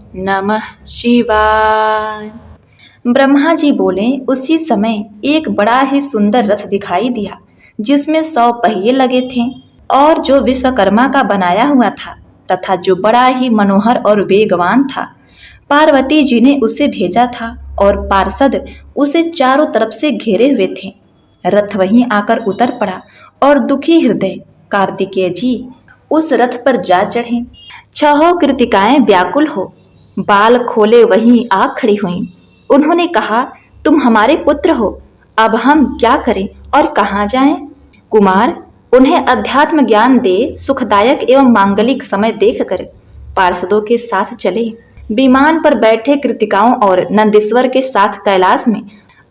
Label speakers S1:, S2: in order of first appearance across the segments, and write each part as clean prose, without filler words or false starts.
S1: नमः शिवाय। ब्रह्मा जी बोले, उसी समय एक बड़ा ही सुंदर रथ दिखाई दिया जिसमें 100 पहिए लगे थे और जो विश्वकर्मा का बनाया हुआ था तथा जो बड़ा ही मनोहर और वेगवान था। पार्वती जी ने उसे भेजा था और पार्षद उसे चारों तरफ से घेरे हुए थे। रथ वहीं आकर उतर पड़ा और दुखी हृदय कार्तिकेय जी उस रथ पर जा चढ़े। छहों कृतिकाएं व्याकुल हो बाल खोले वहीं आ खड़ी हुईं। उन्होंने कहा, तुम हमारे पुत्र हो, अब हम क्या करें और कहाँ जाएं? कुमार, उन्हें अध्यात्म ज्ञान दे सुखदायक एवं मांगलिक समय देखकर पार्षदों के साथ चले। विमान पर बैठे कृतिकाओं और नंदीश्वर के साथ कैलाश में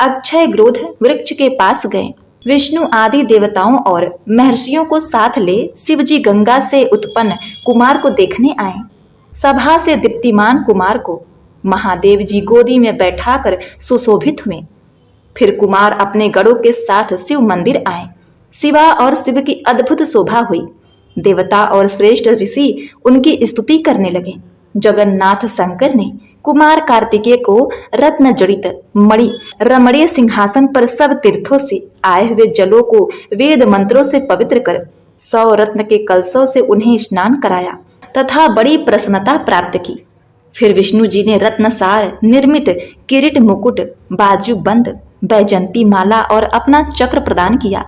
S1: अक्षय ग्रोध वृक्ष के पास गए। विष्णु आदि देवताओं और महर्षियों को साथ ले शिवजी गंगा से उत्पन्न कुमार को देखने आए। सभा से दीप्तिमान कुमार को महादेव जी गोदी में बैठाकर सुशोभित हुए। फिर कुमार अपने गणों के साथ शिव मंदिर आए। शिवा और शिव की अद्भुत शोभा हुई। देवता और श्रेष्ठ ऋषि उनकी स्तुति करने लगे। जगन्नाथ शंकर ने कुमार कार्तिकेय को रत्न जड़ित मणि रमणीय सिंहासन पर सब तीर्थों से आए हुए जलों को वेद मंत्रों से पवित्र कर 100 रत्न के कलशों से उन्हें स्नान कराया तथा बड़ी प्रसन्नता प्राप्त की। फिर विष्णु जी ने रत्नसार निर्मित किरीट मुकुट, बाजू बंद, बैजंती माला और अपना चक्र प्रदान किया।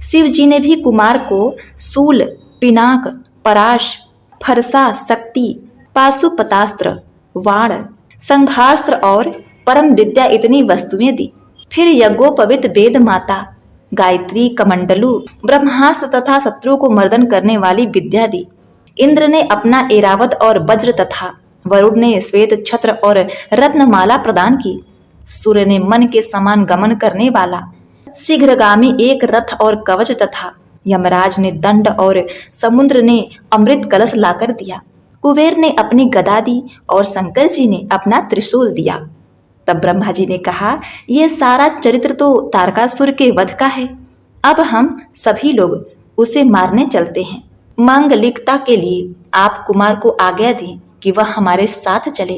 S1: शिव जी ने भी कुमार को शूल, पिनाक, पराश, फरसा, शक्ति, पाशुपतास्त्र, वाण, संघास्त्र और परम विद्या इतनी वस्तुएं दी। फिर यज्ञोपवित वेद माता, गायत्री, कमंडलू, ब्रह्मास्त्र तथा शत्रु को मर्दन करने वाली विद्या दी। इंद्र ने अपना एरावत और वज्र तथा वरुण ने श्वेत छत्र और रत्नमाला प्रदान की। सूर्य ने मन के समान गमन करने वाला शीघ्रगामी एक रथ और कवच तथा यमराज ने दंड और समुद्र ने अमृत कलश लाकर दिया। कुबेर ने अपनी गदा दी और शंकर जी ने अपना त्रिशूल दिया। तब ब्रह्मा जी ने कहा, यह सारा चरित्र तो तारकासुर के वध का है। अब हम सभी लोग उसे मारने चलते हैं। मांगलिकता के लिए आप कुमार को आज्ञा दें कि वह हमारे साथ चले।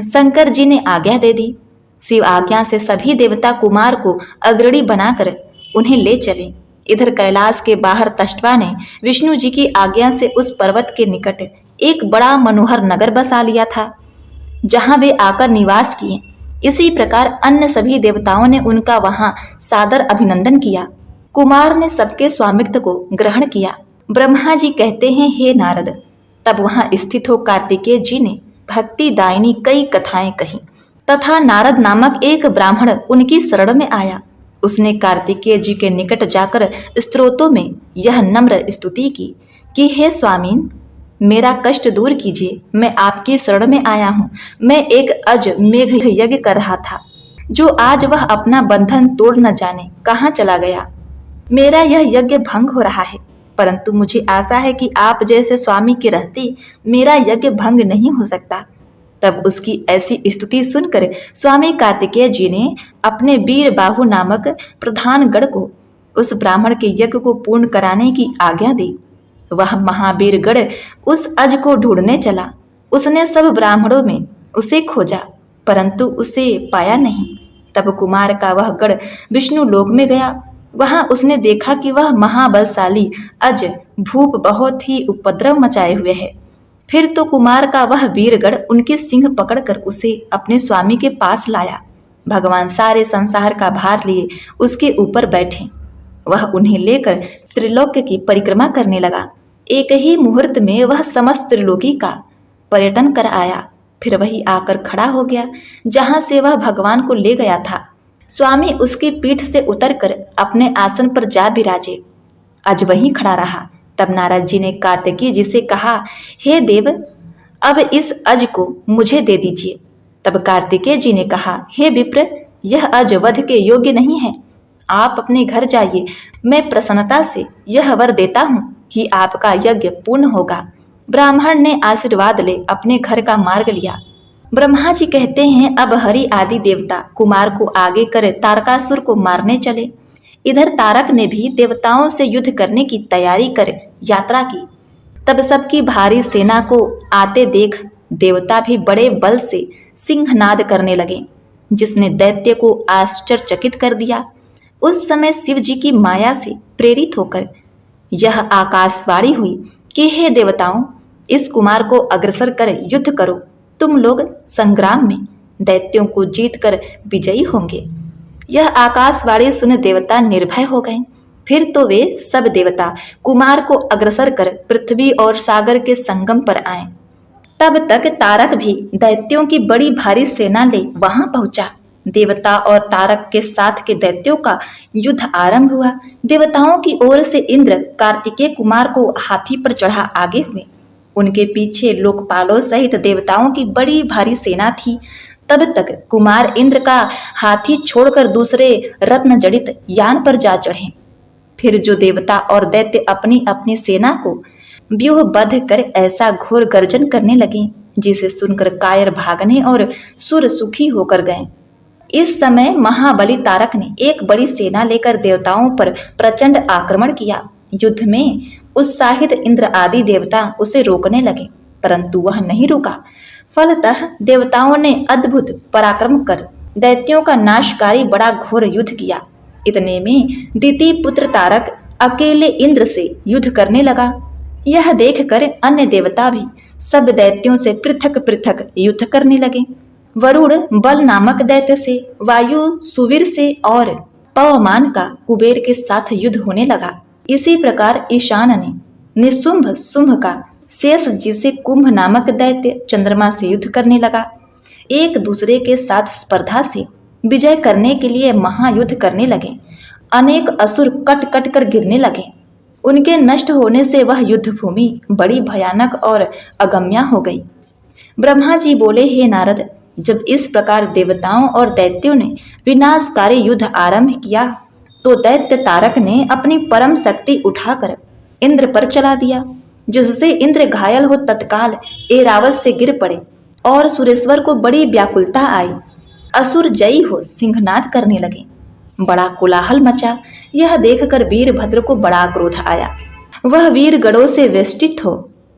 S1: शंकर जी ने आज्ञा दे दी। शिव आज्ञा से सभी देवता कुमार को अग्रणी बनाकर उन्हें ले चले। इधर कैलाश के बाहर तष्टवा ने विष्णु जी की आज्ञा से उस पर्वत के निकट एक बड़ा मनोहर नगर बसा लिया था, जहां वे आकर निवास किए। इसी प्रकार अन्य सभी देवताओं ने उनका वहां सादर अभिनंदन किया। कुमार ने सबके स्वामित्व को ग्रहण किया। ब्रह्मा जी कहते हैं, हे नारद, तब वहां स्थित हो कार्तिकेय जी ने भक्ति दायिनी कई कथाएं कही तथा नारद नामक एक ब्राह्मण उनकी शरण में आया। उसने कार्तिकेय जी के निकट जाकर स्तोत्रों में यह नम्र स्तुति की कि हे स्वामीन, मेरा कष्ट दूर कीजिए। मैं आपकी शरण में आया हूँ। मैं एक अज मेघ यज्ञ कर रहा था, जो आज वह अपना बंधन तोड़ न जाने कहाँ चला गया। मेरा यह यज्ञ भंग हो रहा है, परंतु मुझे आशा है कि आप जैसे स्वामी के रहते मेरा यज्ञ भंग नहीं हो सकता। तब उसकी ऐसी स्तुति सुनकर स्वामी कार्तिकेय जी ने अपने वीर बाहु नामक प्रधान गण को उस ब्राह्मण के यज्ञ को पूर्ण कराने की आज्ञा दी। वह महावीर गण उस अज को ढूंढने चला। उसने सब ब्राह्मणों में उसे खोजा, परंतु उसे पाया नहीं। तब कुमार का वह गण विष्णु लोक में गया। वहां उसने देखा कि वह महाबलशाली अज भूप बहुत ही उपद्रव मचाए हुए है। फिर तो कुमार का वह वीरगण उनके सिंह पकड़कर उसे अपने स्वामी के पास लाया। भगवान सारे संसार का भार लिए उसके ऊपर बैठे। वह उन्हें लेकर त्रिलोक की परिक्रमा करने लगा। एक ही मुहूर्त में वह समस्त त्रिलोकी का पर्यटन कर आया। फिर वही आकर खड़ा हो गया जहां से वह भगवान को ले गया था। स्वामी उसकी पीठ से उतरकर अपने आसन पर जा विराजे। आज वहीं खड़ा रहा। तब नारद जी ने कार्तिकेय जी से कहा, हे देव, अब इस अज को मुझे दे दीजिए। तब कार्तिकेय जी ने कहा, हे विप्र, यह अज वध के योग्य नहीं है। आप अपने घर जाइए। मैं प्रसन्नता से यह वर देता हूँ कि आपका यज्ञ पूर्ण होगा। ब्राह्मण ने आशीर्वाद ले अपने घर का मार्ग लिया। ब्रह्मा जी कहते हैं, अब हरि आदि देवता कुमार को आगे कर तारकासुर को मारने चले। इधर तारक ने भी देवताओं से युद्ध करने की तैयारी कर यात्रा की। तब सबकी भारी सेना को आते देख देवता भी बड़े बल से सिंहनाद करने लगे, जिसने दैत्य को आश्चर्यचकित कर दिया। उस समय शिव जी की माया से प्रेरित होकर यह आकाशवाणी हुई कि हे देवताओं, इस कुमार को अग्रसर कर युद्ध करो, तुम लोग संग्राम में दैत्यों को जीतकर विजयी होंगे। यह आकाशवाणी सुन देवता निर्भय हो गए। फिर तो वे सब देवता कुमार को अग्रसर कर पृथ्वी और सागर के संगम पर आए। तब तक तारक भी दैत्यों की बड़ी भारी सेना ले वहां पहुंचा। देवता और तारक के साथ के दैत्यों का युद्ध आरंभ हुआ। देवताओं की ओर से इंद्र कार्तिकेय कुमार को हाथी पर चढ़ा आगे हुए। उनके पीछे लोकपालों सहित देवताओं की बड़ी भारी सेना थी। तब तक कुमार इंद्र का हाथी छोड़कर दूसरे रत्न जड़ित यान पर जा चढ़े। फिर जो देवता और दैत्य अपनी अपनी सेना को व्यूहबद्ध कर ऐसा घोर गर्जन करने लगे, जिसे सुनकर कायर भागने और सुर सुखी होकर गए। इस समय महाबली तारक ने एक बड़ी सेना लेकर देवताओं पर प्रचंड आक्रमण किया। युद्ध में उत्साहित इंद्र आदि देवता उसे रोकने लगे, परंतु वह नहीं रुका। फलतः देवताओं ने अद्भुत पराक्रम कर दैत्यों का नाशकारी बड़ा घोर युद्ध किया। इतने में दिति पुत्र तारक अकेले इंद्र से युद्ध करने लगा। यह देखकर अन्य देवता भी सब दैत्यों से पृथक पृथक युद्ध करने लगे। वरुण बल नामक दैत्य से, वायु सुवीर से और पवमान का कुबेर के साथ युद्ध होने लगा। इसी प्रकार ईशान ने निशुंभ शुंभ का शेष जी से कुंभ नामक दैत्य चंद्रमा से युद्ध करने लगा। एक दूसरे के साथ स्पर्धा से विजय करने के लिए महायुद्ध करने लगे। अनेक असुर कट कट कर गिरने लगे। उनके नष्ट होने से वह युद्ध भूमि बड़ी भयानक और अगम्या हो गई। ब्रह्मा जी बोले, हे नारद, जब इस प्रकार देवताओं और दैत्यों ने विनाशकारी युद्ध आरंभ किया, तो दैत्य तारक ने अपनी परम शक्ति उठाकर इंद्र पर चला दिया, जिससे इंद्र घायल हो तत्काल ऐरावत से गिर पड़े और सुरेश्वर को बड़ी व्याकुलता आई। असुर जयी हो सिंहनाद करने लगे। बड़ा कोलाहल मचा। यह देखकर वीरभद्र को बड़ा क्रोध आया। वह वीर गणों से वेष्टित हो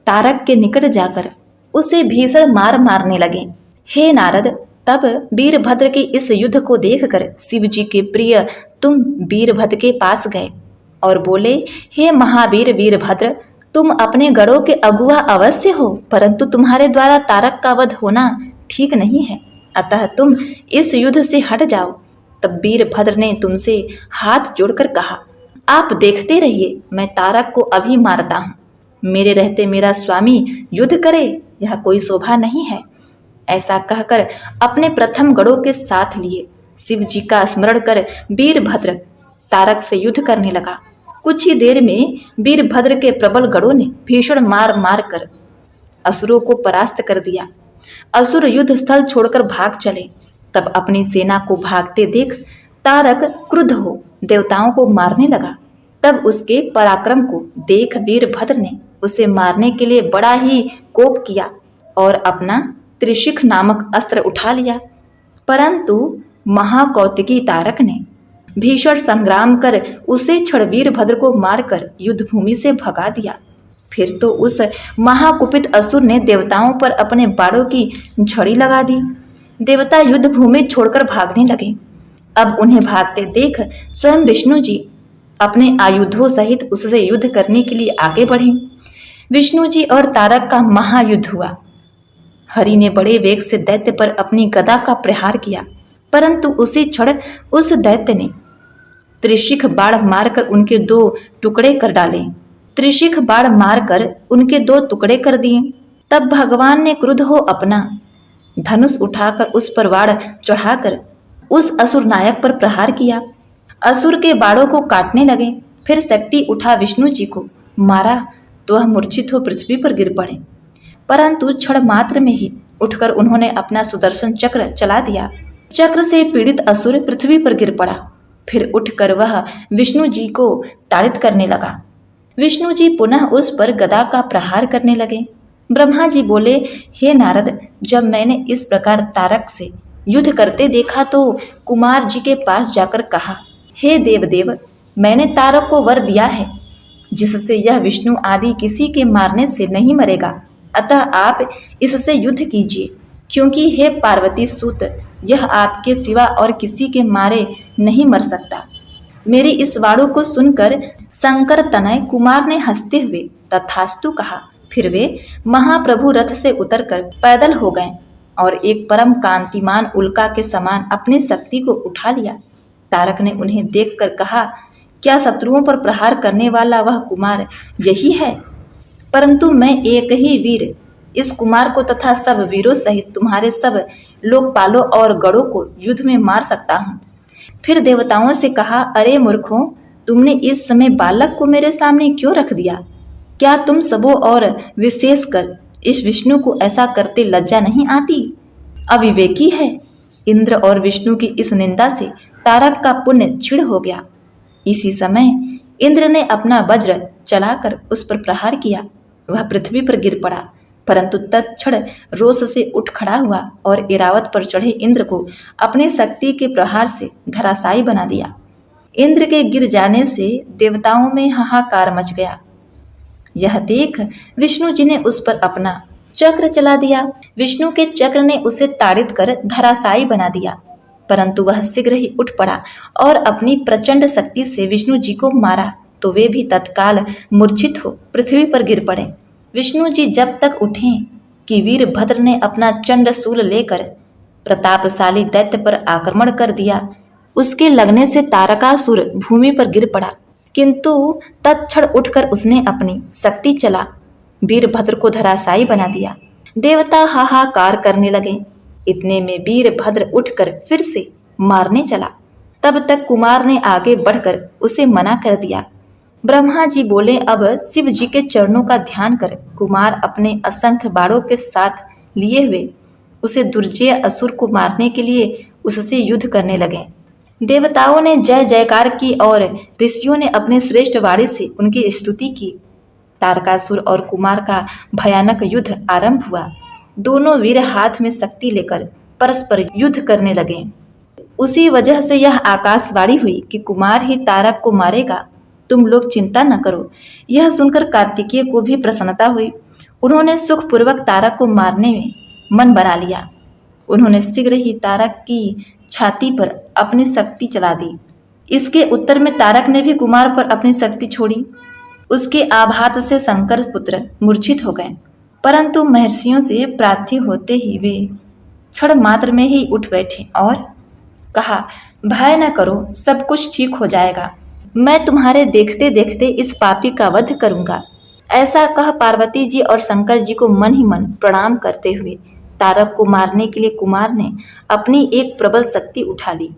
S1: तारक के निकट जाकर उसे भीषण मार मारने लगे। हे नारद, तब वीरभद्र के इस युद्ध को देखकर शिव जी के प्रिय तुम वीरभद्र के पास गए और बोले, हे महावीर वीरभद्र, तुम अपने गणों के अगुआ अवश्य हो, परंतु तुम्हारे द्वारा तारक का वध होना ठीक नहीं है, अतः तुम इस युद्ध से हट जाओ। तब वीरभद्र ने तुमसे हाथ जोड़कर कहा, आप देखते रहिए, मैं तारक को अभी मारता हूँ। मेरे रहते मेरा स्वामी युद्ध करे, यह कोई शोभा नहीं है। ऐसा कहकर अपने प्रथम गणों के साथ लिए शिव जी का स्मरण कर वीरभद्र तारक से युद्ध करने लगा। कुछ ही देर में वीरभद्र के प्रबल गणों ने भीषण मार मार कर असुरों को परास्त कर दिया। असुर युद्ध स्थल छोड़कर भाग चले। तब अपनी सेना को भागते देख तारक क्रुद्ध हो देवताओं को मारने लगा। तब उसके पराक्रम को देख वीरभद्र ने उसे मारने के लिए बड़ा ही कोप किया और अपना त्रिशिख नामक अस्त्र उठा लिया, परंतु महाकौतिकी तारक ने भीषण संग्राम कर उसे क्षण वीरभद्र को मारकर युद्ध भूमि से भगा दिया। फिर तो उस महाकुपित असुर ने देवताओं पर अपने बाणों की झड़ी लगा दी। देवता युद्ध भूमि छोड़कर भागने लगे। अब उन्हें भागते देख स्वयं विष्णु जी अपने आयुधों सहित उससे युद्ध करने के लिए आगे बढ़े। विष्णु जी और तारक का महायुद्ध हुआ। हरि ने बड़े वेग से दैत्य पर अपनी गदा का प्रहार किया, परंतु उसी क्षण उस दैत्य ने त्रिशिख बाण मारकर उनके दो टुकड़े कर डाले। त्रिशिख बाण मारकर उनके दो टुकड़े कर दिए। तब भगवान ने क्रुद्ध हो अपना धनुष उठाकर उस पर बाण चढ़ाकर उस असुर नायक पर प्रहार किया। असुर के बाणों को काटने लगे। फिर शक्ति उठा विष्णु जी को मारा तो वह मूर्छित हो पृथ्वी पर गिर पड़े, परंतु क्षण मात्र में ही उठकर उन्होंने अपना सुदर्शन चक्र चला दिया। चक्र से पीड़ित असुर पृथ्वी पर गिर पड़ा। फिर उठकर वह विष्णु जी को ताड़ित करने लगा। विष्णु जी पुनः उस पर गदा का प्रहार करने लगे। ब्रह्मा जी बोले, हे नारद, जब मैंने इस प्रकार तारक से युद्ध करते देखा तो कुमार जी के पास जाकर कहा, हे देवदेव, मैंने तारक को वर दिया है जिससे यह विष्णु आदि किसी के मारने से नहीं मरेगा। अतः आप इससे युद्ध कीजिए, क्योंकि हे पार्वती सूत, यह आपके सिवा और किसी के मारे नहीं मर सकता। मेरी इस वाणों को सुनकर शंकर तनय कुमार ने हंसते हुए तथास्तु कहा। फिर वे महाप्रभु रथ से उतरकर पैदल हो गए और एक परम कांतिमान उल्का के समान अपनी शक्ति को उठा लिया। तारक ने उन्हें देखकर कहा, क्या शत्रुओं पर प्रहार करने वाला वह कुमार यही है? परंतु मैं एक ही वीर इस कुमार को तथा सब वीरों सहित तुम्हारे सब लोकपालों और गढ़ों को युद्ध में मार सकता हूँ। फिर देवताओं से कहा, अरे मूर्खों, तुमने इस समय बालक को मेरे सामने क्यों रख दिया? क्या तुम सबों और विशेषकर इस विष्णु को ऐसा करते लज्जा नहीं आती? अविवेकी है। इंद्र और विष्णु की इस निंदा से तारक का पुण्य क्षीण हो गया। इसी समय इंद्र ने अपना वज्र चलाकर उस पर प्रहार किया। वह पृथ्वी पर गिर पड़ा, परंतु तत्क्षण रोष से उठ खड़ा हुआ और ऐरावत पर चढ़े इंद्र को अपनी शक्ति के प्रहार से धराशायी बना दिया। इंद्र के गिर जाने से देवताओं में हाहाकार मच गया। यह देख विष्णु जी ने उस पर अपना चक्र चला दिया। विष्णु के चक्र ने उसे ताड़ित कर धराशायी बना दिया, परंतु वह शीघ्र ही उठ पड़ा और अपनी प्रचंड शक्ति से विष्णु जी को मारा, तो वे भी तत्काल मूर्छित हो पृथ्वी पर गिर पड़े। विष्णु जी जब तक उठे कि वीरभद्र ने अपना चंडशूल लेकर प्रतापशाली दैत्य पर आक्रमण कर दिया। उसके लगने से तारकासुर भूमि पर गिर पड़ा, किंतु तत्क्षण उठकर उसने अपनी शक्ति चला वीरभद्र को धराशायी बना दिया। देवता हाहाकार करने लगे। इतने में वीरभद्र उठकर फिर से मारने चला। तब तक कुमार ने आगे बढ़कर उसे मना कर दिया। ब्रह्मा जी बोले, अब शिव जी के चरणों का ध्यान कर कुमार अपने असंख्य बाणों के साथ लिए हुए उसे दुर्जय असुर को मारने के लिए उससे युद्ध करने लगे। देवताओं ने जय जयकार की और ऋषियों ने अपने श्रेष्ठ वाणी से उनकी स्तुति की। तारकासुर और कुमार का भयानक युद्ध आरंभ हुआ। दोनों वीर हाथ में शक्ति लेकर परस्पर युद्ध करने लगे। उसी वजह से यह आकाशवाणी हुई कि कुमार ही तारक को मारेगा, तुम लोग चिंता न करो। यह सुनकर कार्तिकेय को भी प्रसन्नता हुई। उन्होंने सुखपूर्वक तारक को मारने में मन बना लिया। उन्होंने शीघ्र ही तारक की छाती पर अपनी शक्ति चला दी। इसके उत्तर में तारक ने भी कुमार पर अपनी शक्ति छोड़ी। उसके आघात से शंकर पुत्र मूर्छित हो गए, परंतु महर्षियों से प्रार्थी होते ही वे क्षण मात्र में ही उठ बैठे और कहा, भय न करो, सब कुछ ठीक हो जाएगा। मैं तुम्हारे देखते देखते इस पापी का वध करूंगा। ऐसा कह पार्वती जी और शंकर जी को मन ही मन प्रणाम करते हुए तारक को मारने के लिए कुमार ने अपनी एक प्रबल शक्ति उठा ली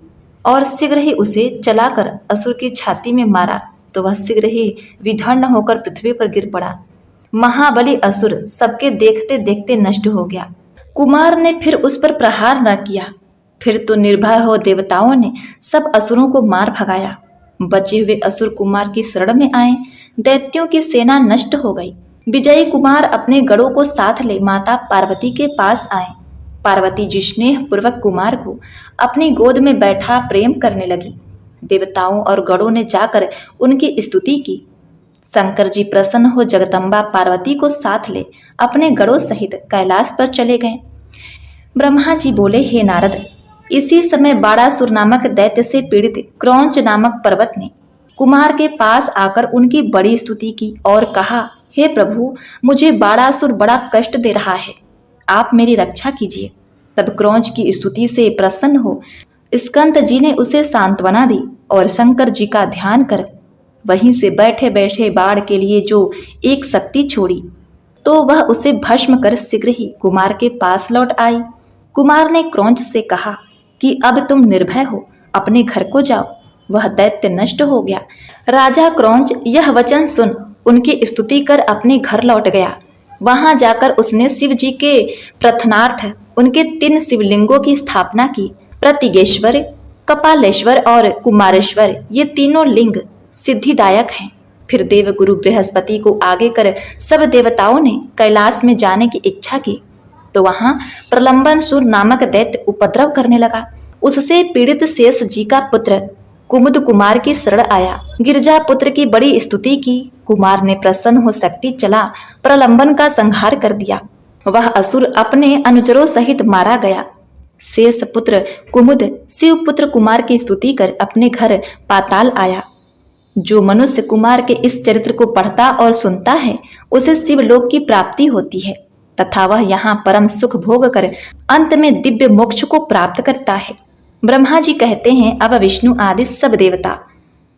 S1: और शीघ्र ही उसे चलाकर असुर की छाती में मारा, तो वह शीघ्र ही विधर्ण होकर पृथ्वी पर गिर पड़ा। महाबली असुर सबके देखते देखते नष्ट हो गया। कुमार ने फिर उस पर प्रहार न किया। फिर तो निर्भय हो देवताओं ने सब असुरों को मार भगाया। बचे हुए असुर कुमार की शरण में आए। दैत्यों की सेना नष्ट हो गई। विजयी कुमार अपने गढ़ों को साथ ले माता पार्वती के पास आए। पार्वती जी स्नेह पूर्वक कुमार को अपनी गोद में बैठा प्रेम करने लगी। देवताओं और गढ़ों ने जाकर उनकी स्तुति की। शंकर जी प्रसन्न हो जगदम्बा पार्वती को साथ ले अपने गढ़ों सहित कैलाश पर चले गए। ब्रह्मा जी बोले, हे नारद, इसी समय बाणासुर नामक दैत्य से पीड़ित क्रौंच नामक पर्वत ने कुमार के पास आकर उनकी बड़ी स्तुति की और कहा, हे प्रभु, मुझे बाणासुर बड़ा कष्ट दे रहा है, आप मेरी रक्षा कीजिए। तब क्रौंच की स्तुति से प्रसन्न हो स्कंद जी ने उसे सांत्वना दी और शंकर जी का ध्यान कर वहीं से बैठे बैठे बाण के लिए जो एक शक्ति छोड़ी, तो वह उसे भस्म कर शीघ्र ही कुमार के पास लौट आई। कुमार ने क्रौंच से कहा कि अब तुम निर्भय हो, अपने घर को जाओ। वह दैत्य नष्ट हो गया। राजा क्रौंच यह वचन सुन उनकी स्तुति कर अपने घर लौट गया। वहां जाकर उसने शिव जी के प्रार्थनार्थ उनके 3 शिवलिंगों की स्थापना की। प्रतिगेश्वर, कपालेश्वर और कुमारेश्वर, ये तीनों लिंग सिद्धिदायक हैं। फिर देव गुरु बृहस्पति को आगे कर सब देवताओं ने कैलाश में जाने की इच्छा की, तो वहां प्रलंबन सुर नामक दैत्य उपद्रव करने लगा। उससे पीड़ित शेष जी का पुत्र कुमुद कुमार की शरण आया। गिरजा पुत्र की बड़ी स्तुति की। कुमार ने प्रसन्न हो शक्ति चला प्रलंबन का संहार कर दिया। वह असुर अपने अनुचरों सहित मारा गया। शेष पुत्र कुमुद शिव पुत्र कुमार की स्तुति कर अपने घर पाताल आया। जो मनुष्य कुमार के इस चरित्र को पढ़ता और सुनता है उसे शिवलोक की प्राप्ति होती है तथा वह यहाँ परम सुख भोग कर अंत में दिव्य मोक्ष को प्राप्त करता है। ब्रह्मा जी कहते हैं, अब विष्णु आदि सब देवता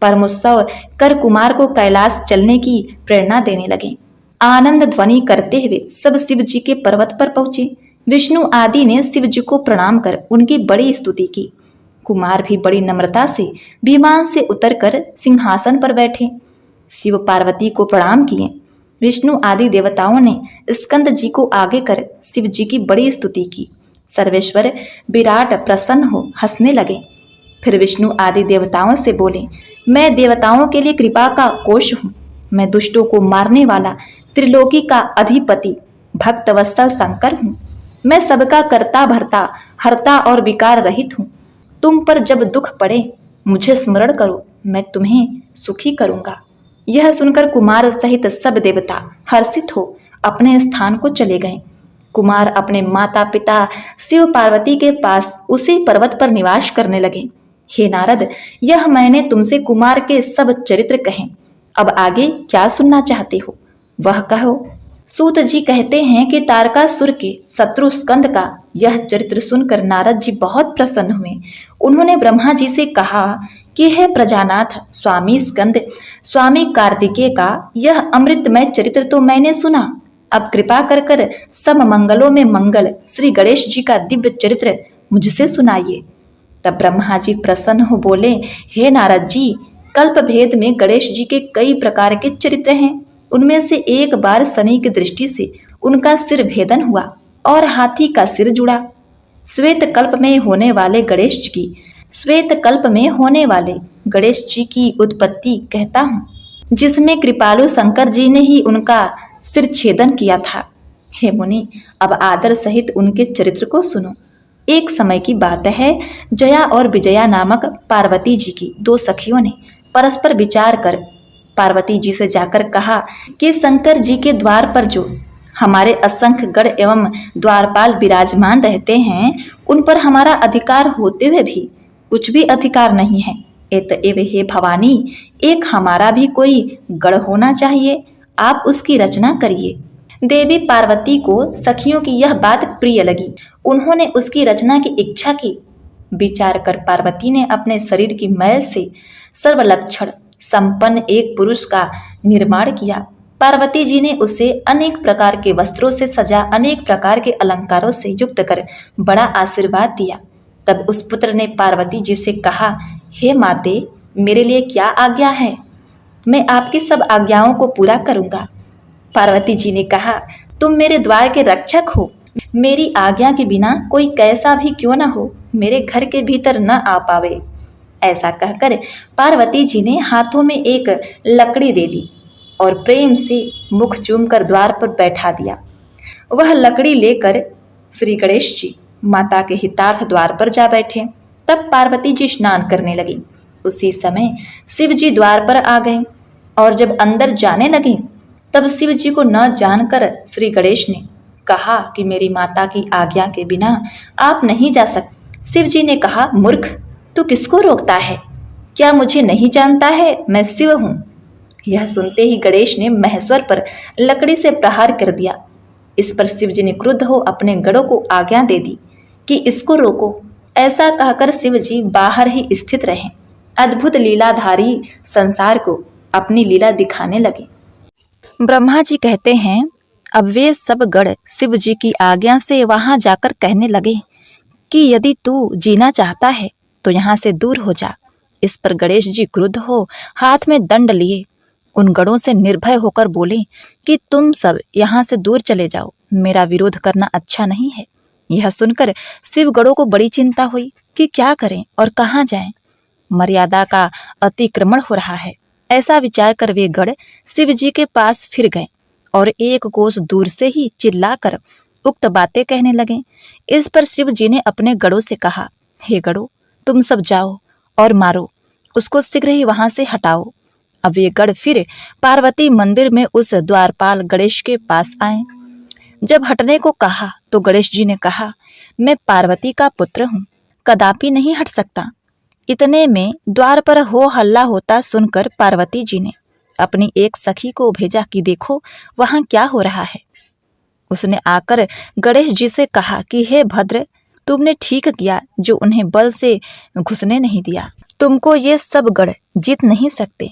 S1: परमोत्सव कर कुमार को कैलाश चलने की प्रेरणा देने लगे। आनंद ध्वनि करते हुए सब शिव जी के पर्वत पर पहुंचे। विष्णु आदि ने शिव जी को प्रणाम कर उनकी बड़ी स्तुति की। कुमार भी बड़ी नम्रता से विमान से उतरकर सिंहासन पर बैठे। शिव पार्वती को प्रणाम किए। विष्णु आदि देवताओं ने स्कंद जी को आगे कर शिव जी की बड़ी स्तुति की। सर्वेश्वर विराट प्रसन्न हो हंसने लगे। फिर विष्णु आदि देवताओं से बोले, मैं देवताओं के लिए कृपा का कोश हूँ। मैं दुष्टों को मारने वाला त्रिलोकी का अधिपति भक्त वत्सल शंकर हूँ। मैं सबका करता भरता हरता और विकार रहित हूँ। तुम पर जब दुख पड़े मुझे स्मरण करो, मैं तुम्हें सुखी करूंगा। यह सुनकर कुमार सहित सब देवता हर्षित हो अपने स्थान को चले गए। कुमार अपने माता पिता शिव पार्वती के पास उसी पर्वत पर निवास करने लगे। हे नारद, यह मैंने तुमसे कुमार के सब चरित्र कहे। अब आगे क्या सुनना चाहते हो वह कहो। सूत जी कहते हैं कि तारकासुर के शत्रु स्कंद का यह चरित्र सुनकर नारद जी बहुत प्रसन्न हुए। उन्होंने ब्रह्मा जी से कहा कि हे प्रजानाथ, स्वामी स्कंद, स्वामी कार्तिकेय का यह अमृतमय चरित्र तो मैंने सुना। अब कृपा कर कर सब मंगलों में मंगल श्री गणेश जी का दिव्य चरित्र मुझसे सुनाइए। तब ब्रह्मा जी प्रसन्न हो बोले, हे नारद जी, कल्प भेद में गणेश जी के कई प्रकार के चरित्र हैं। उनमें से एक बार शनि की दृष्टि से उनका सिर भेदन हुआ और हाथी का सिर जुड़ा। श्वेत कल्प में होने वाले गणेश जी की उत्पत्ति कहता हूँ, जिसमें कृपालु शंकर जी ने ही उनका सिर छेदन किया था। हे मुनि, अब आदर सहित उनके चरित्र को सुनो। एक समय की बात है, जया और विजया नामक पार्वती जी की दो सखियों ने परस्पर विचार कर पार्वती जी से जाकर कहा कि शंकर जी के द्वार पर जो हमारे असंख्य गण एवं द्वारपाल विराजमान रहते हैं, उन पर हमारा अधिकार होते हुए भी कुछ भी अधिकार नहीं है। अतएव हे भवानी, एक हमारा भी कोई गढ़ होना चाहिए, आप उसकी रचना करिए। देवी पार्वती को सखियों की यह बात प्रिय लगी। उन्होंने उसकी रचना की इच्छा की। विचार कर पार्वती ने अपने शरीर की मैल से सर्वलक्षण संपन्न एक पुरुष का निर्माण किया। पार्वती जी ने उसे अनेक प्रकार के वस्त्रों से सजा अनेक प्रकार के अलंकारों से युक्त कर बड़ा आशीर्वाद दिया। तब उस पुत्र ने पार्वती जी से कहा, हे माते, मेरे लिए क्या आज्ञा है? मैं आपकी सब आज्ञाओं को पूरा करूंगा। पार्वती जी ने कहा, तुम मेरे द्वार के रक्षक हो। मेरी आज्ञा के बिना कोई कैसा भी क्यों न हो मेरे घर के भीतर न आ पावे। ऐसा कहकर पार्वती जी ने हाथों में एक लकड़ी दे दी और प्रेम से मुख चूम कर द्वार पर बैठा दिया। वह लकड़ी लेकर श्री गणेश जी माता के हितार्थ द्वार पर जा बैठे। तब पार्वती जी स्नान करने लगी। उसी समय शिव जी द्वार पर आ गए और जब अंदर जाने लगे तब शिव जी को न जानकर श्री गणेश ने कहा कि मेरी माता की आज्ञा के बिना आप नहीं जा सकते। शिव जी ने कहा, मूर्ख, तू किसको रोकता है? क्या मुझे नहीं जानता है? मैं शिव हूँ। यह सुनते ही गणेश ने महेश्वर पर लकड़ी से प्रहार कर दिया। इस पर शिव जी ने क्रुद्ध हो अपने गणों को आज्ञा दे दी कि इसको रोको। ऐसा कहकर शिव जी बाहर ही स्थित रहे। अद्भुत लीलाधारी संसार को अपनी लीला दिखाने लगे। ब्रह्मा जी कहते हैं, अब वे सब गण शिव जी की आज्ञा से वहां जाकर कहने लगे कि यदि तू जीना चाहता है तो यहाँ से दूर हो जा। इस पर गणेश जी क्रुद्ध हो हाथ में दंड लिए उन गणों से निर्भय होकर बोले कि तुम सब यहाँ से दूर चले जाओ, मेरा विरोध करना अच्छा नहीं है। यह सुनकर शिव गणों को बड़ी चिंता हुई कि क्या करें और कहाँ जाएं। मर्यादा का अतिक्रमण हो रहा है। ऐसा विचार कर वे गण शिव जी के पास फिर गए और एक कोस दूर से ही चिल्लाकर उक्त बातें कहने लगे। इस पर शिव जी ने अपने गणों से कहा, हे गणों, तुम सब जाओ और मारो उसको शीघ्र ही वहां से हटाओ। अब ये गढ़ फिर पार्वती मंदिर में उस द्वारपाल गणेश के पास आए। जब हटने को कहा तो गणेश जी ने कहा, मैं पार्वती का पुत्र हूँ, कदापि नहीं हट सकता। इतने में द्वार पर हो हल्ला होता सुनकर पार्वती जी ने अपनी एक सखी को भेजा कि देखो वहां क्या हो रहा है। उसने आकर गणेश जी से कहा कि हे भद्र, तुमने ठीक किया जो उन्हें बल से घुसने नहीं दिया। तुमको ये सब गढ़ जीत नहीं सकते।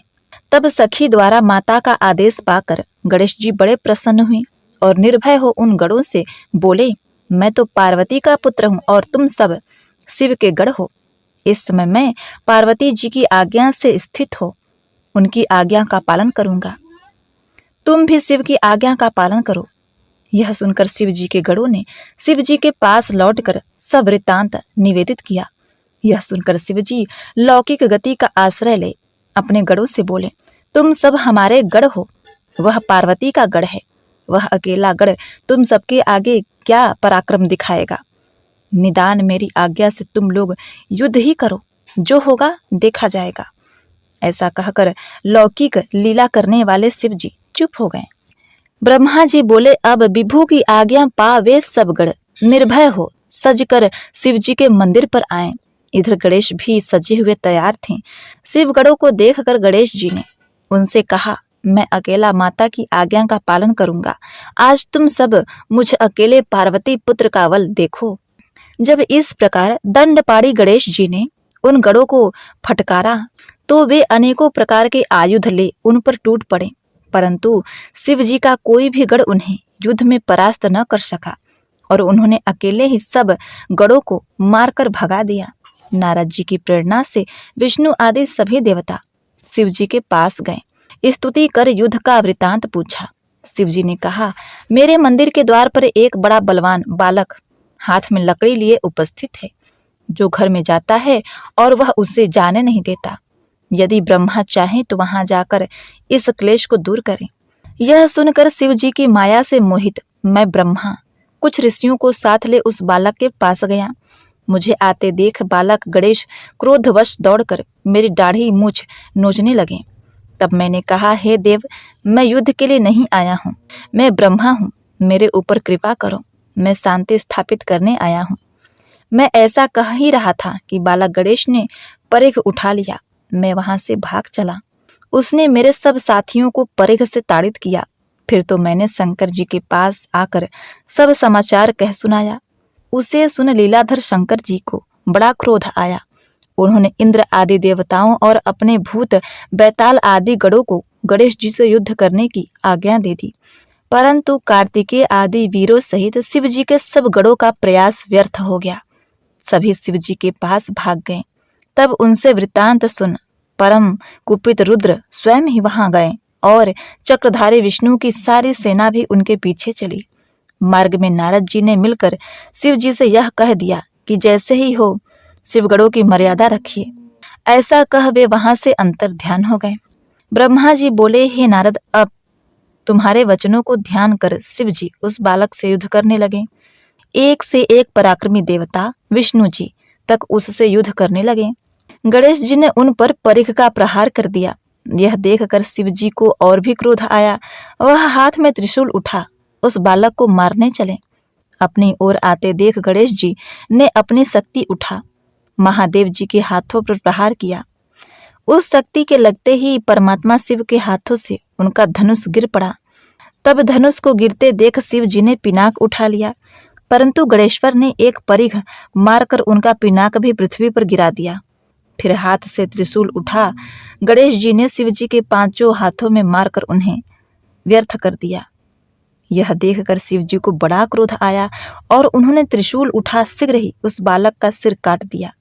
S1: तब सखी द्वारा माता का आदेश पाकर गणेश जी बड़े प्रसन्न हुए और निर्भय हो उन गढ़ों से बोले, मैं तो पार्वती का पुत्र हूँ और तुम सब शिव के गढ़ हो। इस समय मैं पार्वती जी की आज्ञा से स्थित हो, उनकी आज्ञा का पालन करूंगा। तुम भी शिव की आज्ञा का पालन करो। यह सुनकर शिव जी के गढ़ों ने शिव जी के पास लौटकर सब वृत्तांत निवेदित किया। यह सुनकर शिव जी लौकिक गति का आश्रय ले अपने गढ़ों से बोले, तुम सब हमारे गढ़ हो, वह पार्वती का गढ़ है। वह अकेला गढ़ तुम सबके आगे क्या पराक्रम दिखाएगा। निदान मेरी आज्ञा से तुम लोग युद्ध ही करो, जो होगा देखा जाएगा। ऐसा कहकर लौकिक लीला करने वाले शिव जी चुप हो गए। ब्रह्मा जी बोले, अब विभु की आज्ञा पा वे सब गढ़ निर्भय हो सजकर शिव जी के मंदिर पर आए। इधर गणेश भी सजे हुए तैयार थे। शिव गढ़ों को देखकर गणेश जी ने उनसे कहा, मैं अकेला माता की आज्ञा का पालन करूंगा। आज तुम सब मुझ अकेले पार्वती पुत्र का बल देखो। जब इस प्रकार दंडपाड़ी गणेश जी ने उन गढ़ों को फटकारा तो वे अनेकों प्रकार के आयुध ले उन पर टूट पड़े, परंतु शिव जी का कोई भी गढ़ उन्हें युद्ध में परास्त न कर सका और उन्होंने अकेले ही सब गढ़ों को मारकर भगा दिया। नारद जी की प्रेरणा से विष्णु आदि सभी देवता शिव जी के पास गए, स्तुति कर युद्ध का वृतांत पूछा। शिव जी ने कहा, मेरे मंदिर के द्वार पर एक बड़ा बलवान बालक हाथ में लकड़ी लिए उपस्थित है, जो घर में जाता है और वह उसे जाने नहीं देता। यदि ब्रह्मा चाहे तो वहां जाकर इस क्लेश को दूर करें। यह सुनकर शिव जी की माया से मोहित मैं ब्रह्मा कुछ ऋषियों को साथ ले उस बालक के पास गया। मुझे आते देख बालक गणेश क्रोधवश दौड़कर मेरी दाढ़ी मूछ नोचने लगे। तब मैंने कहा, हे देव, मैं युद्ध के लिए नहीं आया हूँ, मैं ब्रह्मा हूँ, मेरे ऊपर कृपा करो, मैं शांति स्थापित करने आया हूँ। मैं ऐसा कह ही रहा था कि बालक गणेश ने परिघ उठा लिया। मैं वहां से भाग चला। उसने मेरे सब साथियों को परिघ से ताड़ित किया। फिर तो मैंने शंकर जी के पास आकर सब समाचार कह सुनाया। उसे सुन लीलाधर शंकर जी को बड़ा क्रोध आया। उन्होंने इंद्र आदि देवताओं और अपने भूत बैताल आदि गणों को गणेश जी से युद्ध करने की आज्ञा दे दी, परंतु कार्तिकेय आदि वीरों सहित शिव जी के सब गणों का प्रयास व्यर्थ हो गया। सभी शिव जी के पास भाग गए। तब उनसे वृत्तांत सुन परम कुपित रुद्र स्वयं ही वहां गए और चक्रधारी विष्णु की सारी सेना भी उनके पीछे चली। मार्ग में नारद जी ने मिलकर शिव जी से यह कह दिया कि जैसे ही हो शिवगढ़ों की मर्यादा रखिए। ऐसा कह वे वहां से अंतर ध्यान हो गए। ब्रह्मा जी बोले, हे नारद, अब तुम्हारे वचनों को ध्यान कर शिव जी उस बालक से युद्ध करने लगे। एक से एक पराक्रमी देवता विष्णु जी तक उससे युद्ध करने लगे। गणेश जी ने उन पर परिघ का प्रहार कर दिया। यह देखकर शिव जी को और भी क्रोध आया। वह हाथ में त्रिशूल उठा उस बालक को मारने चले। अपनी ओर आते देख गणेश जी ने अपनी शक्ति उठा महादेव जी के हाथों पर प्रहार किया। उस शक्ति के लगते ही परमात्मा शिव के हाथों से उनका धनुष गिर पड़ा। तब धनुष को गिरते देख शिव जी ने पिनाक उठा लिया, परंतु गणेश्वर ने एक परिघ मारकर उनका पिनाक भी पृथ्वी पर गिरा दिया। फिर हाथ से त्रिशूल उठा गणेश जी ने शिव जी के पांचों हाथों में मारकर उन्हें व्यर्थ कर दिया। यह देखकर शिव जी को बड़ा क्रोध आया और उन्होंने त्रिशूल उठा शीघ्र ही उस बालक का सिर काट दिया।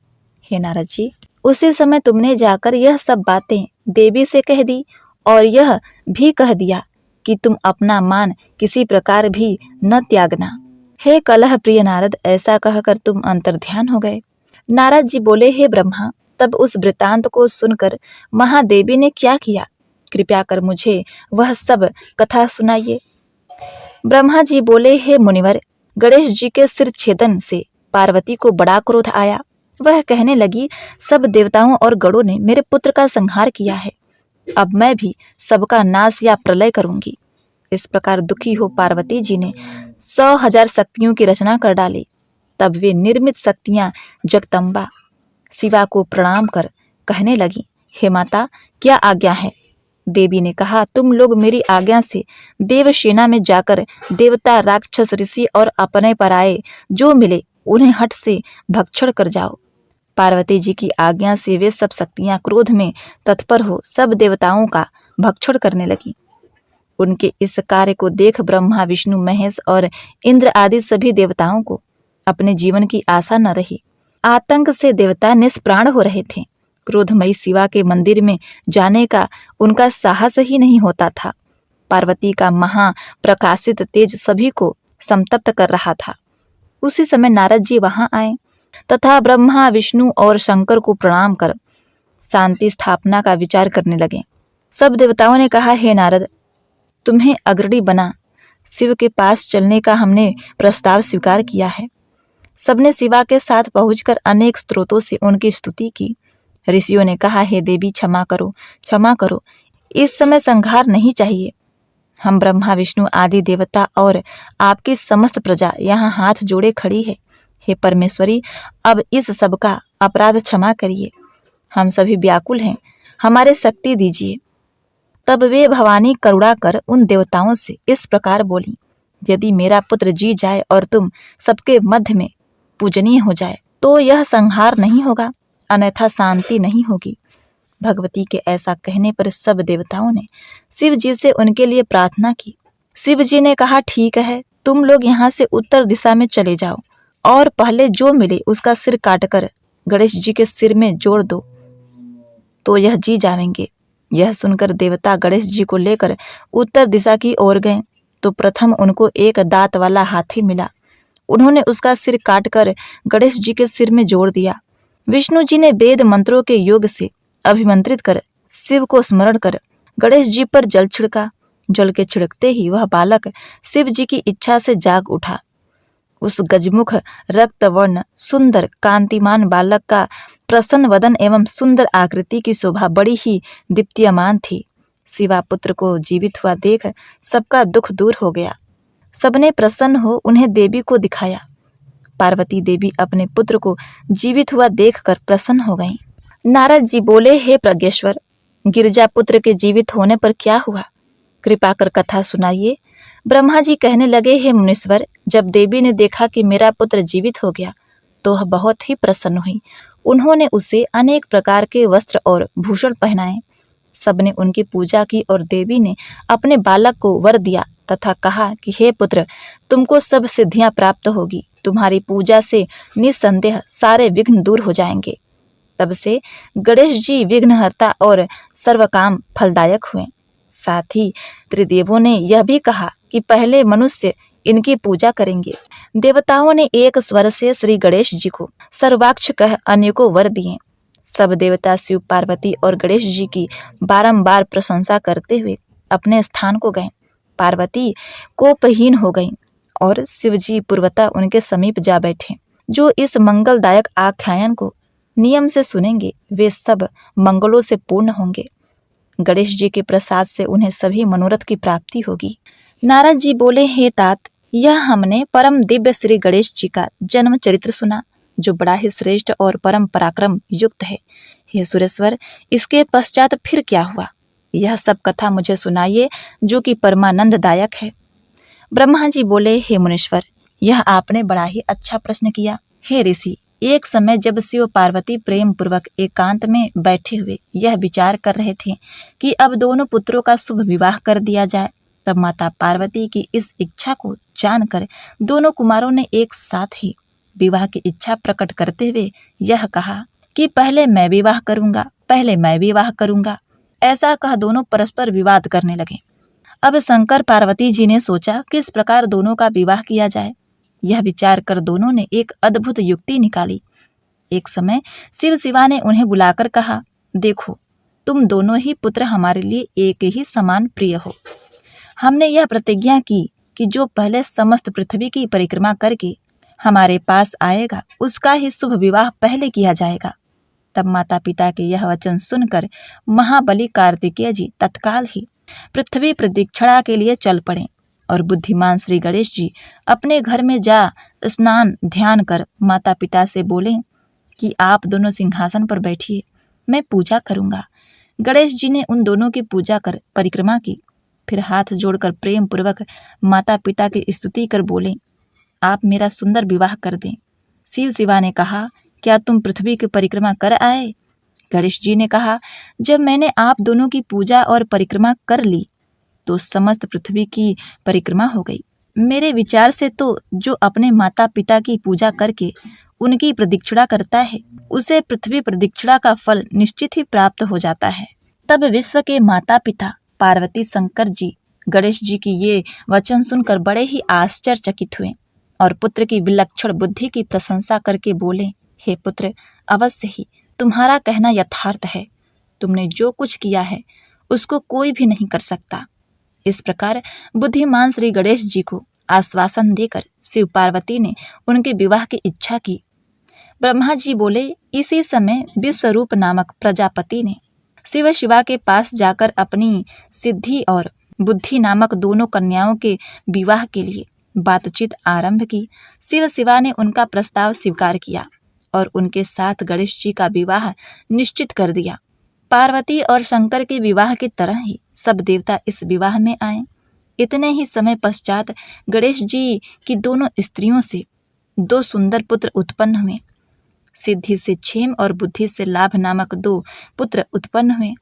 S1: हे नारद जी, उसी समय तुमने जाकर यह सब बातें देवी से कह दी और यह भी कह दिया कि तुम अपना मान किसी प्रकार भी न त्यागना। हे कलह प्रिय नारद, ऐसा कहकर तुम अंतर्ध्यान हो गए। नारद जी बोले, हे ब्रह्मा, तब उस वृतांत को सुनकर महादेवी ने क्या किया, कृपया कर मुझे वह सब कथा सुनाइए। ब्रह्मा जी बोले, हे मुनिवर, गणेश जी के सिर छेदन से पार्वती को बड़ा क्रोध आया वह कहने लगी, सब देवताओं और गणों ने मेरे पुत्र का संहार किया है, अब मैं भी सबका नाश या प्रलय करूंगी। इस प्रकार दुखी हो पार्वती जी ने 100,000 शक्तियों की रचना कर डाली। तब वे निर्मित शक्तियां जगदम्बा शिवा को प्रणाम कर कहने लगी, हे माता, क्या आज्ञा है? देवी ने कहा, तुम लोग मेरी आज्ञा से देवसेना में जाकर देवता, राक्षस, ऋषि और अपने पराये जो मिले उन्हें हट से भक्षण कर जाओ। पार्वती जी की आज्ञा से वे सब शक्तियां क्रोध में तत्पर हो सब देवताओं का भक्षण करने लगी। उनके इस कार्य को देख ब्रह्मा, विष्णु, महेश और इंद्र आदि सभी देवताओं को अपने जीवन की आशा न रही। आतंक से देवता निष्प्राण हो रहे थे। क्रोधमयी शिवा के मंदिर में जाने का उनका साहस ही नहीं होता था। पार्वती का महाप्रकाशित तेज सभी को संतप्त कर रहा था। उसी समय नारद जी वहां आए तथा ब्रह्मा, विष्णु और शंकर को प्रणाम कर शांति स्थापना का विचार करने लगे। सब देवताओं ने कहा, हे नारद, तुम्हें अग्रणी बना शिव के पास चलने का हमने प्रस्ताव स्वीकार किया है। सबने शिवा के साथ पहुंचकर अनेक स्तोत्रों से उनकी स्तुति की। ऋषियों ने कहा, हे देवी, क्षमा करो, क्षमा करो, इस समय संहार नहीं चाहिए। हम ब्रह्मा, विष्णु आदि देवता और आपकी समस्त प्रजा यहाँ हाथ जोड़े खड़ी है। हे परमेश्वरी, अब इस सब का अपराध क्षमा करिए। हम सभी व्याकुल हैं, हमारे शक्ति दीजिए। तब वे भवानी करुणा कर उन देवताओं से इस प्रकार बोली, यदि मेरा पुत्र जी जाए और तुम सबके मध्य में पूजनीय हो जाए तो यह संहार नहीं होगा, अन्यथा शांति नहीं होगी। भगवती के ऐसा कहने पर सब देवताओं ने शिव जी से उनके लिए प्रार्थना की। शिव जी ने कहा, ठीक है, तुम लोग यहाँ से उत्तर दिशा में चले जाओ और पहले जो मिले उसका सिर काटकर गणेश जी के सिर में जोड़ दो तो यह जी जाएंगे। यह सुनकर देवता गणेश जी को लेकर उत्तर दिशा की ओर गए तो प्रथम उनको एक दांत वाला हाथी मिला। उन्होंने उसका सिर काटकर गणेश जी के सिर में जोड़ दिया। विष्णु जी ने वेद मंत्रों के योग से अभिमंत्रित कर शिव को स्मरण कर गणेश जी पर जल छिड़का। जल के छिड़कते ही वह बालक शिव जी की इच्छा से जाग उठा। उस गजमुख रक्त वर्ण सुंदर कांतिमान बालक का प्रसन्न वदन एवं सुंदर आकृति की शोभा बड़ी ही दीप्तियमान थी। शिवा पुत्र को जीवित हुआ देख सबका दुख दूर हो गया। सबने प्रसन्न हो उन्हें देवी को दिखाया। पार्वती देवी अपने पुत्र को जीवित हुआ देखकर प्रसन्न हो गईं। नारद जी बोले, हे प्रज्ञेश्वर, गिरिजा पुत्र के जीवित होने पर क्या हुआ? कृपा कर कथा सुनाइए। ब्रह्मा जी कहने लगे, हे मुनीश्वर, जब देवी ने देखा कि मेरा पुत्र जीवित हो गया तो वह बहुत ही प्रसन्न हुई। उन्होंने उसे अनेक प्रकार के वस्त्र और भूषण पहनाए। सबने उनकी पूजा की और देवी ने अपने बालक को वर दिया तथा कहा कि हे पुत्र, तुमको सब सिद्धियां प्राप्त होगी। तुम्हारी पूजा से निस्संदेह सारे विघ्न दूर हो जाएंगे। तब से गणेश जी विघ्नहर्ता और सर्वकाम फलदायक हुए। साथ ही त्रिदेवों ने यह भी कहा कि पहले मनुष्य इनकी पूजा करेंगे। देवताओं ने एक स्वर से श्री गणेश जी को सर्वाक्ष कह अनेकों वर दिए। सब देवता शिव, पार्वती और गणेश जी की बारंबार प्रशंसा करते हुए अपने स्थान को गए। पार्वती कोपहीन हो गईं और शिवजी पूर्वतः उनके समीप जा बैठे। जो इस मंगलदायक आख्यान को नियम से सुनेंगे वे सब मंगलों से पूर्ण होंगे। गणेश जी के प्रसाद से उन्हें सभी मनोरथ की प्राप्ति होगी। नारद जी बोले, हे तात, यह हमने परम दिव्य श्री गणेश जी का जन्म चरित्र सुना जो बड़ा ही श्रेष्ठ और परम पराक्रम युक्त है। हे सुरेश्वर, इसके पश्चात फिर क्या हुआ? यह सब कथा मुझे सुनाइए जो कि परमानंददायक है। ब्रह्मा जी बोले, हे मुनीश्वर, यह आपने बड़ा ही अच्छा प्रश्न किया। हे ऋषि, एक समय जब शिव पार्वती प्रेम पूर्वक एकांत में बैठे हुए यह विचार कर रहे थे कि अब दोनों पुत्रों का शुभ विवाह कर दिया जाए, तब माता पार्वती की इस इच्छा को जानकर दोनों कुमारों ने एक साथ ही विवाह की इच्छा प्रकट करते हुए यह कहा कि पहले मैं विवाह करूंगा, पहले मैं विवाह करूंगा। ऐसा कह दोनों परस्पर विवाद करने लगे। अब शंकर पार्वती जी ने सोचा किस प्रकार दोनों का विवाह किया जाए। यह विचार कर दोनों ने एक अद्भुत युक्ति निकाली। एक समय शिव शिवा ने उन्हें बुलाकर कहा, देखो, तुम दोनों ही पुत्र हमारे लिए एक ही समान प्रिय हो। हमने यह प्रतिज्ञा की कि जो पहले समस्त पृथ्वी की परिक्रमा करके हमारे पास आएगा उसका ही शुभ विवाह पहले किया जाएगा। तब माता पिता के यह वचन सुनकर महाबली कार्तिकेय जी तत्काल ही पृथ्वी प्रदक्षिणा के लिए चल पड़े और बुद्धिमान श्री गणेश जी अपने घर में जा स्नान ध्यान कर माता पिता से बोले कि आप दोनों सिंहासन पर बैठिए, मैं पूजा करूंगा। गणेश जी ने उन दोनों की पूजा कर परिक्रमा की, फिर हाथ जोड़कर प्रेम पूर्वक माता पिता की स्तुति कर बोले, आप मेरा सुंदर विवाह कर दें। शिव शिवा ने कहा, क्या तुम पृथ्वी की परिक्रमा कर आए? गणेश जी ने कहा, जब मैंने आप दोनों की पूजा और परिक्रमा कर ली तो समस्त पृथ्वी की परिक्रमा हो गई। मेरे विचार से तो जो अपने माता पिता की पूजा करके उनकी प्रदक्षिणा करता है उसे पृथ्वी प्रदक्षिणा का फल निश्चित ही प्राप्त हो जाता है। तब विश्व के माता पिता पार्वती शंकर जी गणेश जी की ये वचन सुनकर बड़े ही आश्चर्यचकित हुए और पुत्र की विलक्षण बुद्धि की प्रशंसा करके बोले, हे पुत्र, अवश्य ही तुम्हारा कहना यथार्थ है। तुमने जो कुछ किया है उसको कोई भी नहीं कर सकता। इस प्रकार बुद्धिमान श्री गणेश जी को आश्वासन देकर शिव पार्वती ने उनके विवाह की इच्छा की। ब्रह्मा जी बोले, इसी समय विश्वरूप नामक प्रजापति ने शिव शिवा के पास जाकर अपनी सिद्धि और बुद्धि नामक दोनों कन्याओं के विवाह के लिए बातचीत आरंभ की। शिव शिवा ने उनका प्रस्ताव स्वीकार किया और उनके साथ गणेश जी का विवाह निश्चित कर दिया। पार्वती और शंकर के विवाह की तरह ही सब देवता इस विवाह में आए। इतने ही समय पश्चात गणेश जी की दोनों स्त्रियों से 2 सुंदर पुत्र उत्पन्न हुए। सिद्धि से क्षेम और बुद्धि से लाभ नामक 2 पुत्र उत्पन्न हुए।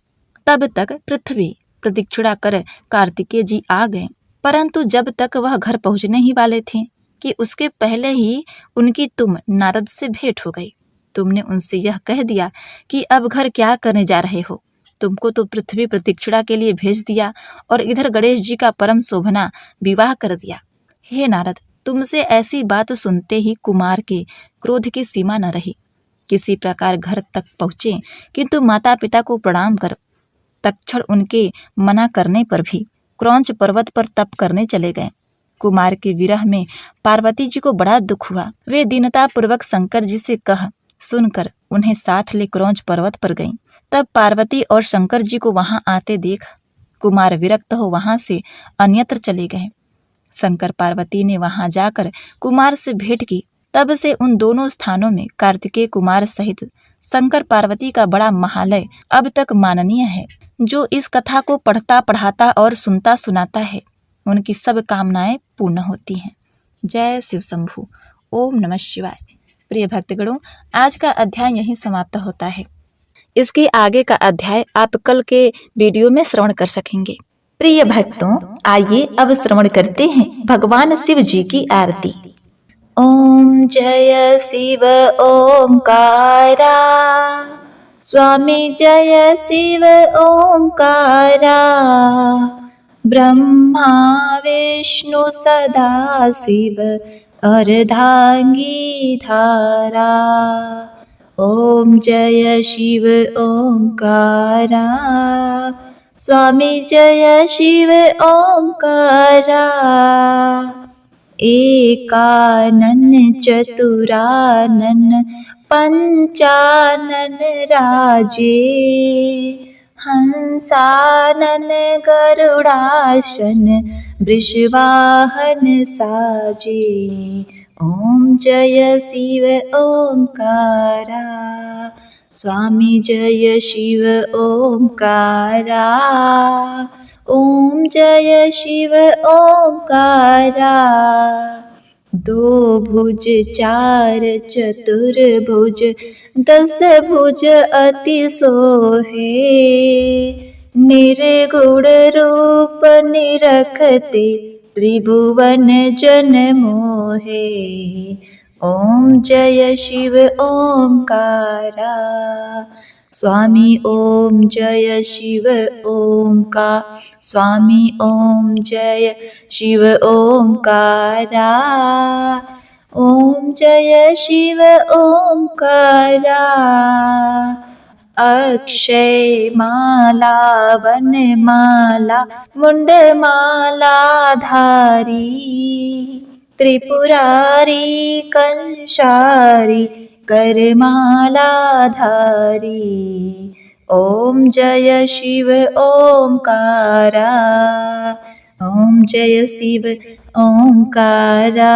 S1: तब तक पृथ्वी प्रदक्षिणा कर कार्तिकेय जी आ गए, परंतु जब तक वह घर पहुंचने ही वाले थे कि उसके पहले ही उनकी तुम नारद से भेंट हो गई। तुमने उनसे यह कह दिया कि अब घर क्या करने जा रहे हो, तुमको तो पृथ्वी प्रदक्षिणा के लिए भेज दिया और इधर गणेश जी का परम शोभना विवाह कर दिया। हे नारद, तुमसे ऐसी बात सुनते ही कुमार के क्रोध की सीमा न रही। किसी प्रकार घर तक पहुँचे किंतु माता पिता को प्रणाम कर तत्क्षण उनके मना करने पर भी क्रौंच पर्वत पर तप करने चले गए। कुमार के विरह में पार्वती जी को बड़ा दुख हुआ। वे दीनता पूर्वक शंकर जी से कह सुनकर उन्हें साथ ले क्रौंच पर्वत पर गईं। तब पार्वती और शंकर जी को वहां आते देख कुमार विरक्त हो वहां से अन्यत्र चले गए। शंकर पार्वती ने वहां जाकर कुमार से भेंट की। तब से उन दोनों स्थानों में कार्तिकेय कुमार सहित शंकर पार्वती का बड़ा महालय अब तक माननीय है। जो इस कथा को पढ़ता पढ़ाता और सुनता सुनाता है उनकी सब कामनाएं पूर्ण होती हैं। जय शिव शंभू। ओम नमः शिवाय। प्रिय भक्तगणों, आज का अध्याय यहीं समाप्त होता है। इसके आगे का अध्याय आप कल के वीडियो में श्रवण कर सकेंगे। प्रिय भक्तों, आइए अब श्रवण करते हैं भगवान शिव जी की आरती। ओम जय शिव ओमकारा, स्वामी जय शिव ओमकारा, ब्रह्मा विष्णु सदा शिव अर्धांगी धारा। ओम जय शिव ओमकारा, स्वामी जय शिव ओमकारा, एकानन चतुरानन पंचानन राजे, हंसानन गरुड़ासन वृषवाहन साजे। ओम जय शिव ओमकारा, स्वामी जय शिव ओमकारा, ओम जय शिव ओमकारा। 2 भुज 4 चतुर्भुज 10 भुज अति सोहे, निर्गुण रूप निरखते त्रिभुवन जन मोहे। ओम जय शिव ओमकारा, स्वामी ओम जय शिव ओमकार, स्वामी ओम जय शिव ओमकारा, ओम जय शिव ओमकारा। अक्षय माला वन माला मुंड माला धारी, त्रिपुरारी कंसारी करमालाधारी। ओम जय शिव ओंकारा, ओम जय शिव ओंकारा।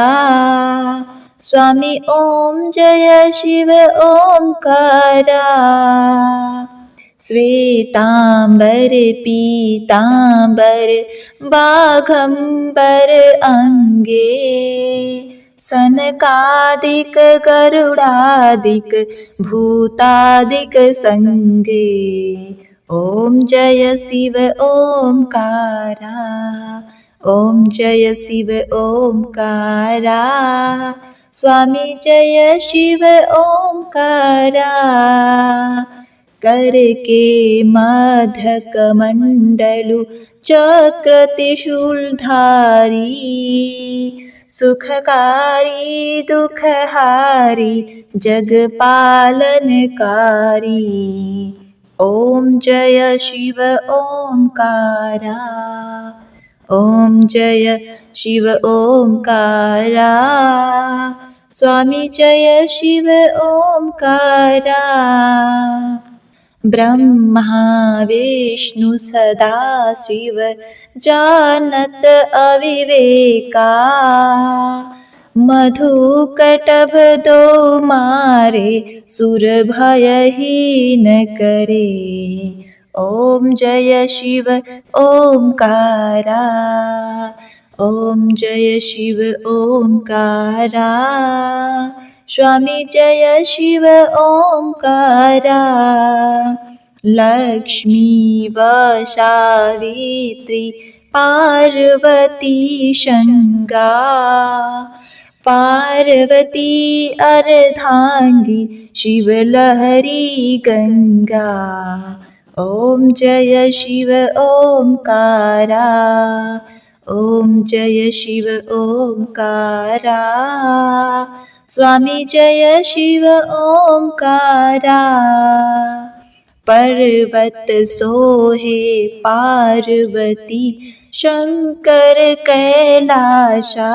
S1: स्वामी ओम जय शिव ओंकारा। श्वेतांबर पीतांबर बाघंबर अंगे, सनकादिक गरुडादिक भूतादिक संगे। ओम जय शिव ओंकारा, ओम जय शिव ओंकारा। स्वामी जय शिव ओंकारा। करके मध्यक मंडलु चक्र त्रिशूलधारी, सुखकारी दुखहारी जगपालनकारी। ओम जय शिव ओंकारा, ओम जय शिव ओंकारा। स्वामी जय शिव ओंकारा। ब्रह्मा विष्णु सदा शिव जानत अविवेका, मधु कटभ दो मारे सुर भयहीन करे। ओम जय शिव ओंकारा, ओम जय शिव ओंकारा। स्वामी जय शिव ओंकारा। लक्ष्मी व सावित्री पार्वती शंगा, पार्वती अर्धांगी शिवलहरी गंगा। ओम जय शिव ओंकारा, ओम जय शिव ओंकारा। स्वामी जय शिव ओंकारा। पर्वत सोहे पार्वती शंकर कैलाशा,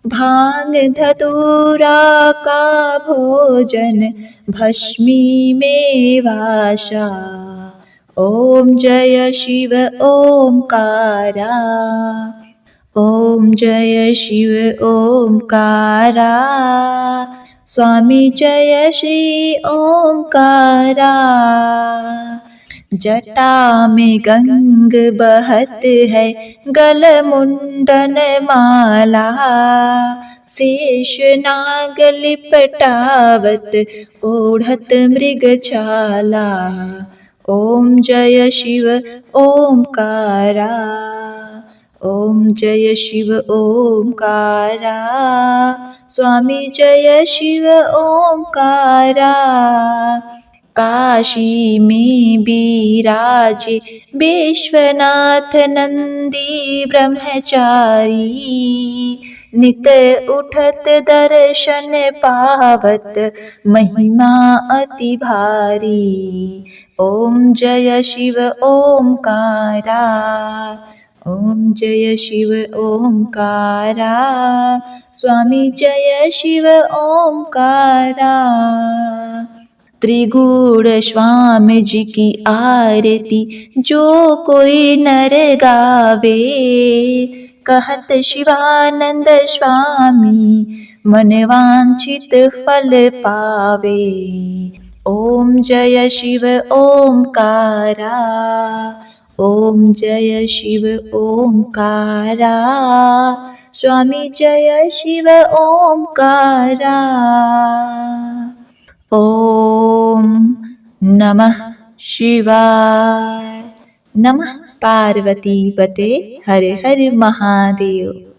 S1: भांग धतूरा का भोजन भस्मी में वाशा। ओम जय शिव ओंकारा, ओम जय शिव ओंकारा। स्वामी जय श्री ओंकारा। जटा में गंग बहत है गल मुंडन माला, शेष नाग लिपटावत ओढ़त मृगछाला। ओम जय शिव ओंकारा, ओम जय शिव ओंकारा। स्वामी जय शिव ओंकारा। काशी में विराजे विश्वनाथ नंदी ब्रह्मचारी, नित उठत दर्शन पावत महिमा अति भारी। ओम जय शिव ओंकारा, ओम जय शिव ओंकारा। स्वामी जय शिव ओंकारा। त्रिगुण स्वामी जी की आरती जो कोई नर गावे, कहत शिवानंद स्वामी मन वांछित फल पावे। ओम जय शिव ओंकारा, ओम जय शिव ओंकारा। स्वामी जय शिव ओंकारा। ओम नमः शिवाय। नमः पार्वती पते हर हर महादेव।